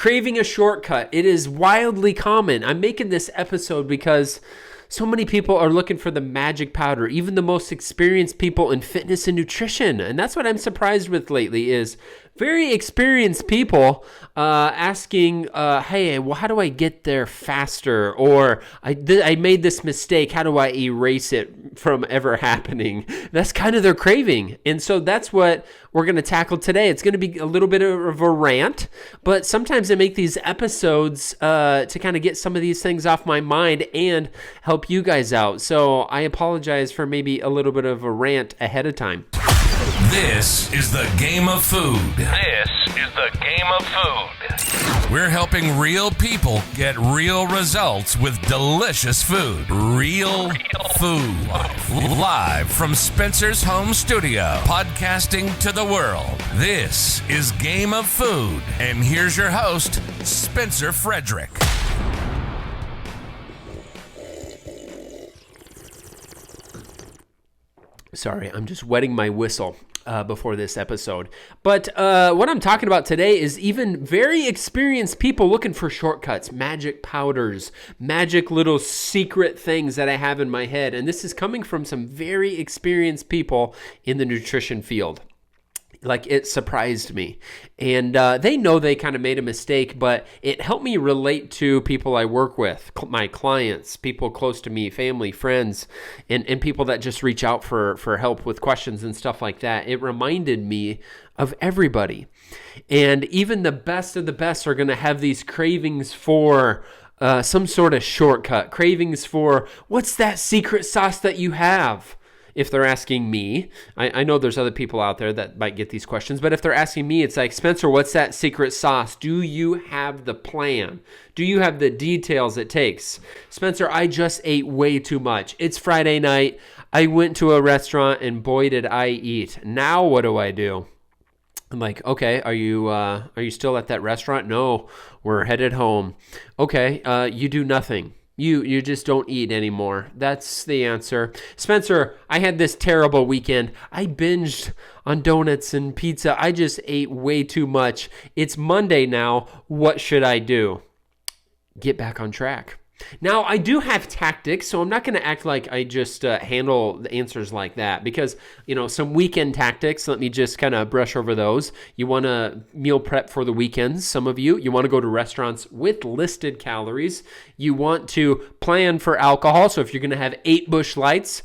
Craving a shortcut. It is wildly common. I'm making this episode because so many people are looking for the magic powder, even the most experienced people in fitness and nutrition. And that's what I'm surprised with lately is very experienced people asking, hey, well, how do I get there faster? Or I made this mistake. How do I erase it from ever happening? That's kind of their craving. And so that's what we're going to tackle today. It's going to be a little bit of a rant, but sometimes I make these episodes to kind of get some of these things off my mind and help you guys out. So I apologize for maybe a little bit of a rant ahead of time. This is the game of food. This is the game of food. We're helping real people get real results with delicious food. Real food. Live from Spencer's home studio, podcasting to the world. This is Game of Food. And here's your host, Spencer Frederick. Sorry, I'm just wetting my whistle before this episode. But what I'm talking about today is even very experienced people looking for shortcuts, magic powders, magic little secret things that I have in my head. And this is coming from some very experienced people in the nutrition field. Like, it surprised me. And they know they kind of made a mistake, but it helped me relate to people I work with, my clients, people close to me, family, friends, and people that just reach out for help with questions and stuff like that. It reminded me of everybody. And even the best of the best are going to have these cravings for some sort of shortcut, cravings for what's that secret sauce that you have? If they're asking me, I know there's other people out there that might get these questions, but if they're asking me, it's like, Spencer, what's that secret sauce? Do you have the plan? Do you have the details it takes? Spencer, I just ate way too much. It's Friday night. I went to a restaurant and boy, did I eat. Now what do I do? I'm like, okay, are you still at that restaurant? No, we're headed home. Okay, you do nothing. You just don't eat anymore. That's the answer. Spencer, I had this terrible weekend. I binged on donuts and pizza. I just ate way too much. It's Monday now. What should I do? Get back on track. Now, I do have tactics, so I'm not going to act like I just handle the answers like that because, some weekend tactics, let me just kind of brush over those. You want to meal prep for the weekends, some of you. You want to go to restaurants with listed calories. You want to plan for alcohol, so if you're going to have 8 Busch Lights,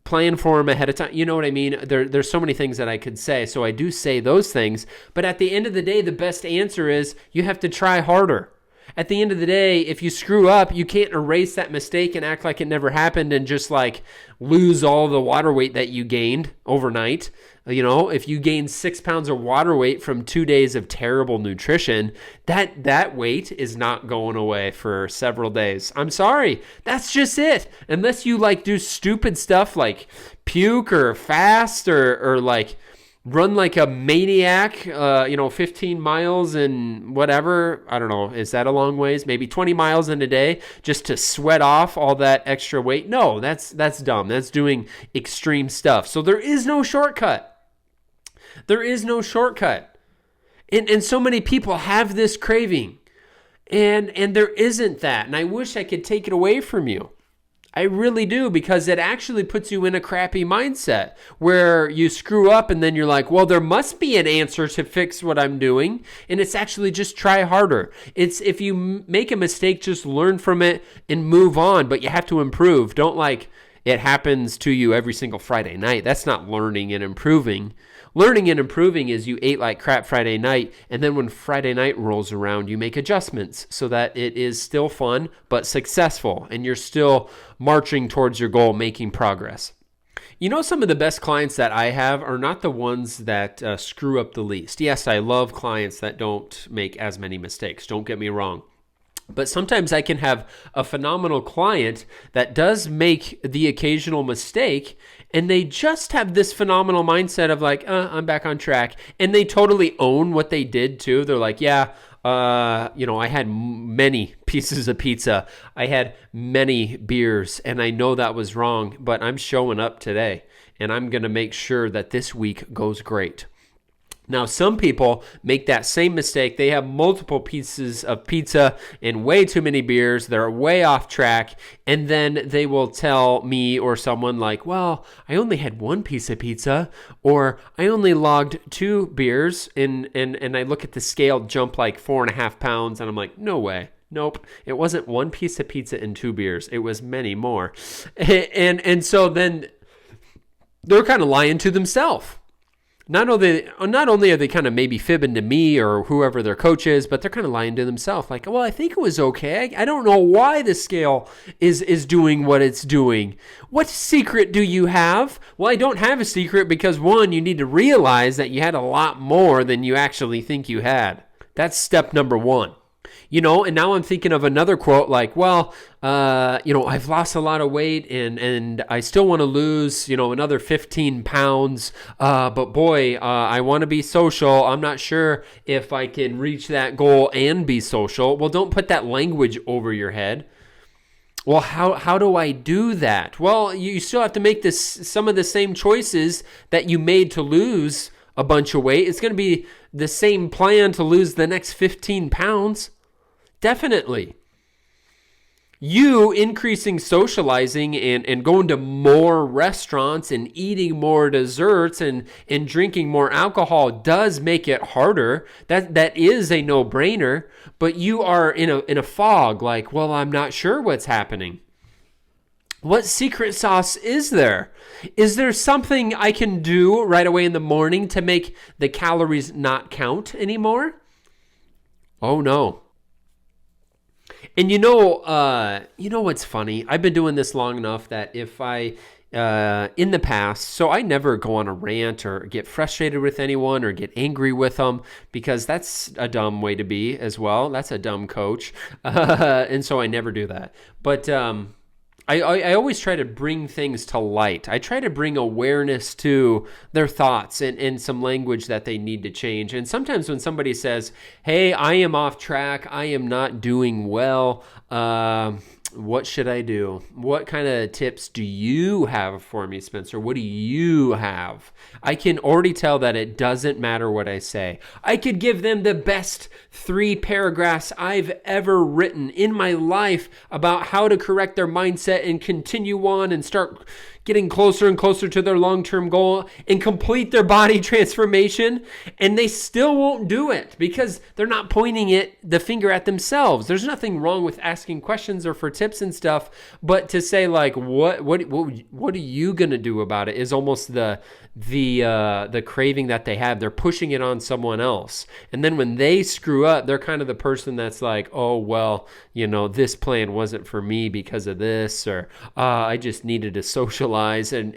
plan for them ahead of time. You know what I mean? There's so many things that I could say, so I do say those things. But at the end of the day, the best answer is you have to try harder. At the end of the day, if you screw up, you can't erase that mistake and act like it never happened and just like lose all the water weight that you gained overnight. If you gain 6 pounds of water weight from 2 days of terrible nutrition, that weight is not going away for several days. I'm sorry. That's just it. Unless you do stupid stuff like puke or fast or run like a maniac, 15 miles and whatever. I don't know. Is that a long ways? Maybe 20 miles in a day just to sweat off all that extra weight? No, that's dumb. That's doing extreme stuff. So there is no shortcut. There is no shortcut. And so many people have this craving and there isn't that. And I wish I could take it away from you. I really do, because it actually puts you in a crappy mindset where you screw up and then you're like, well, there must be an answer to fix what I'm doing. And it's actually just try harder. It's if you make a mistake, just learn from it and move on, but you have to improve. Don't it happens to you every single Friday night. That's not learning and improving. Learning and improving is you ate like crap Friday night, and then when Friday night rolls around, you make adjustments so that it is still fun but successful, and you're still marching towards your goal, making progress. Some of the best clients that I have are not the ones that screw up the least. Yes, I love clients that don't make as many mistakes. Don't get me wrong. But sometimes I can have a phenomenal client that does make the occasional mistake, and they just have this phenomenal mindset of I'm back on track. And they totally own what they did too. They're like, yeah, I had many pieces of pizza. I had many beers, and I know that was wrong, but I'm showing up today, and I'm going to make sure that this week goes great. Now, some people make that same mistake. They have multiple pieces of pizza and way too many beers. They're way off track. And then they will tell me or someone like, well, I only had one piece of pizza, or I only logged 2 beers. And I look at the scale jump like 4.5 pounds. And I'm like, no way. Nope. It wasn't one piece of pizza and 2 beers. It was many more. And so then they're kind of lying to themselves. Not only are they kind of maybe fibbing to me or whoever their coach is, but they're kind of lying to themselves. Like, well, I think it was okay. I don't know why the scale is doing what it's doing. What secret do you have? Well, I don't have a secret because, one, you need to realize that you had a lot more than you actually think you had. That's step number 1. And now I'm thinking of another quote like, well, I've lost a lot of weight and I still want to lose, another 15 pounds. But boy, I want to be social. I'm not sure if I can reach that goal and be social. Well, don't put that language over your head. Well, how do I do that? Well, you still have to make some of the same choices that you made to lose a bunch of weight. It's going to be the same plan to lose the next 15 pounds. Definitely. You increasing socializing and going to more restaurants and eating more desserts and drinking more alcohol does make it harder. That is a no-brainer, but you are in a fog like, well, I'm not sure what's happening. What secret sauce is there? Is there something I can do right away in the morning to make the calories not count anymore? Oh no. And you know what's funny? I've been doing this long enough that if I, in the past, so I never go on a rant or get frustrated with anyone or get angry with them because that's a dumb way to be as well. That's a dumb coach. And so I never do that. But I always try to bring things to light. I try to bring awareness to their thoughts and some language that they need to change. And sometimes when somebody says, hey, I am off track, I am not doing well, what should I do? What kind of tips do you have for me, Spencer? What do you have? I can already tell that it doesn't matter what I say. I could give them the best 3 paragraphs I've ever written in my life about how to correct their mindset and continue on and start getting closer and closer to their long-term goal and complete their body transformation, and they still won't do it because they're not pointing the finger at themselves. There's nothing wrong with asking questions or for tips and stuff, but to say like, what are you gonna do about it is almost the craving that they have. They're pushing it on someone else, and then when they screw up, they're kind of the person that's like, oh well, this plan wasn't for me because of this, or I just needed to socialize, and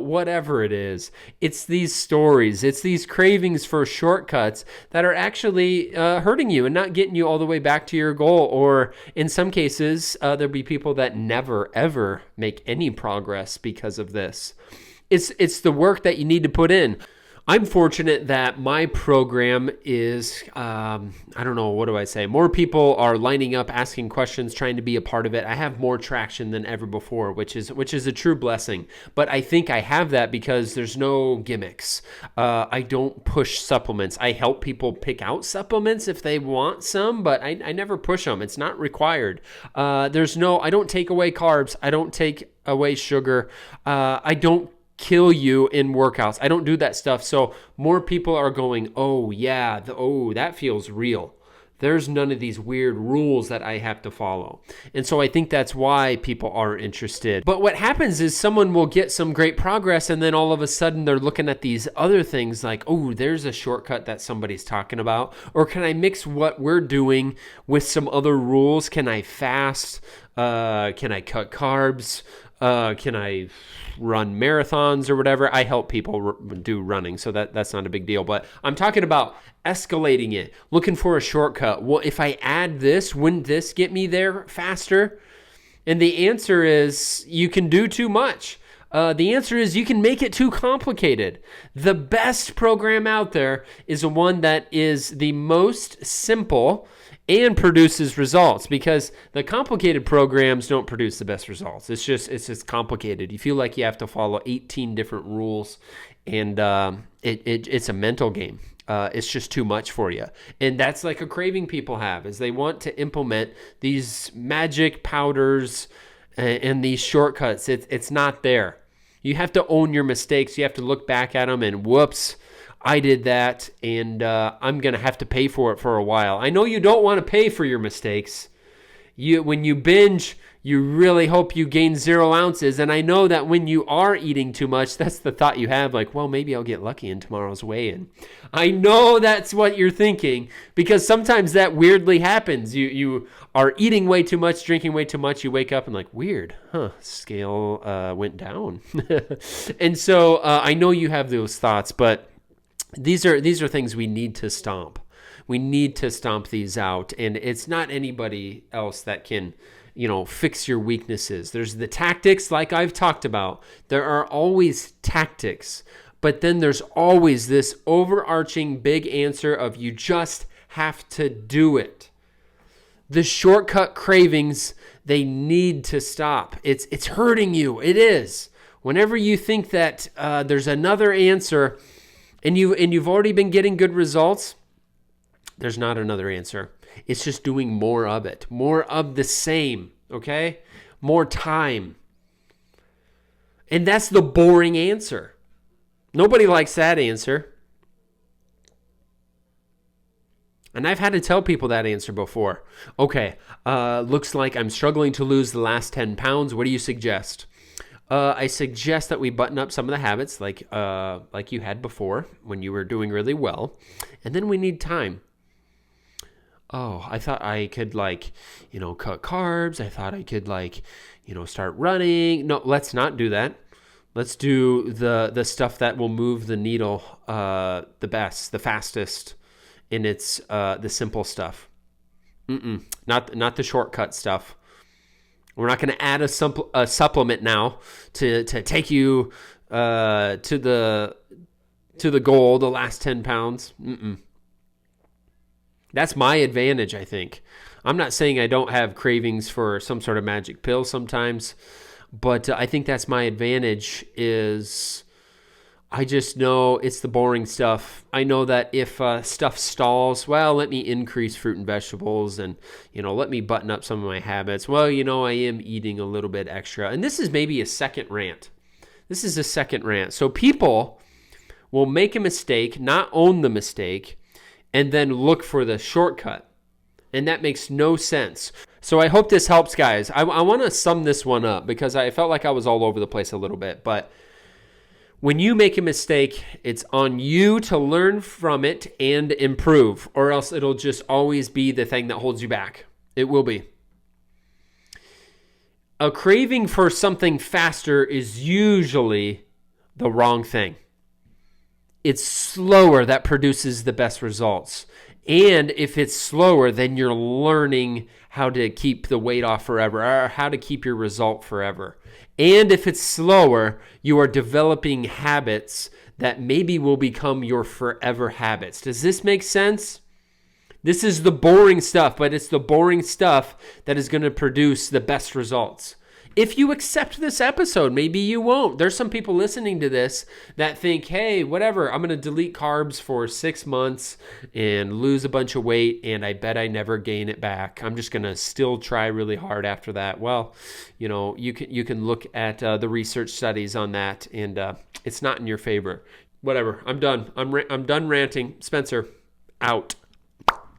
whatever it is. It's these stories, it's these cravings for shortcuts that are actually hurting you and not getting you all the way back to your goal. Or in some cases, there'll be people that never ever make any progress because of this. It's the work that you need to put in. I'm fortunate that my program is, I don't know, what do I say? More people are lining up, asking questions, trying to be a part of it. I have more traction than ever before, which is a true blessing. But I think I have that because there's no gimmicks. I don't push supplements. I help people pick out supplements if they want some, but I never push them. It's not required. I don't take away carbs. I don't take away sugar. I don't kill you in workouts. I don't do that stuff. So more people are going, oh yeah, that feels real. There's none of these weird rules that I have to follow. And so I think that's why people are interested. But what happens is someone will get some great progress and then all of a sudden they're looking at these other things like, oh, there's a shortcut that somebody's talking about. Or can I mix what we're doing with some other rules? Can I fast? Can I cut carbs? Can I run marathons or whatever? I help people do running, so that's not a big deal. But I'm talking about escalating it, looking for a shortcut. Well, if I add this, wouldn't this get me there faster? And the answer is you can do too much. The answer is you can make it too complicated. The best program out there is the one that is the most simple and produces results, because the complicated programs don't produce the best results. It's just complicated. You feel like you have to follow 18 different rules, and it's a mental game. it's just too much for you. And that's like a craving people have, is they want to implement these magic powders and these shortcuts. It's not there. You have to own your mistakes. You have to look back at them and whoops, I did that, and I'm going to have to pay for it for a while. I know you don't want to pay for your mistakes. When you binge, you really hope you gain 0 ounces. And I know that when you are eating too much, that's the thought you have, like, well, maybe I'll get lucky in tomorrow's weigh-in. I know that's what you're thinking, because sometimes that weirdly happens. You are eating way too much, drinking way too much. You wake up and like, weird, scale went down. And so I know you have those thoughts, but these are things we need to stomp. We need to stomp these out, and it's not anybody else that can, fix your weaknesses. There's the tactics, like I've talked about. There are always tactics, but then there's always this overarching big answer of you just have to do it. The shortcut cravings, they need to stop. It's hurting you. It is. Whenever you think that there's another answer, and you've already been getting good results, there's not another answer. It's just doing more of it, more of the same, okay? More time. And that's the boring answer. Nobody likes that answer. And I've had to tell people that answer before. Okay, looks like I'm struggling to lose the last 10 pounds. What do you suggest? I suggest that we button up some of the habits like you had before when you were doing really well. And then we need time. Oh, I thought I could cut carbs. I thought I could start running. No, let's not do that. Let's do the stuff that will move the needle the best, the fastest, and it's the simple stuff. Not the shortcut stuff. We're not going to add a supplement now to take you to the goal, the last 10 pounds. That's my advantage, I think. I'm not saying I don't have cravings for some sort of magic pill sometimes, but I think that's my advantage is I just know it's the boring stuff. I know that if stuff stalls, well, let me increase fruit and vegetables and, let me button up some of my habits. Well, I am eating a little bit extra. And this is maybe a second rant. This is a second rant. So people will make a mistake, not own the mistake, and then look for the shortcut. And that makes no sense. So I hope this helps, guys. I want to sum this one up because I felt like I was all over the place a little bit. But when you make a mistake, it's on you to learn from it and improve, or else it'll just always be the thing that holds you back. It will be. A craving for something faster is usually the wrong thing. It's slower that produces the best results. And if it's slower, then you're learning how to keep the weight off forever, or how to keep your result forever. And if it's slower, you are developing habits that maybe will become your forever habits. Does this make sense? This is the boring stuff, but it's the boring stuff that is going to produce the best results. If you accept this episode, maybe you won't. There's some people listening to this that think, hey, whatever, I'm going to delete carbs for 6 months and lose a bunch of weight, and I bet I never gain it back. I'm just going to still try really hard after that. Well, you can look at the research studies on that, and it's not in your favor. Whatever, I'm done. I'm done ranting. Spencer, out.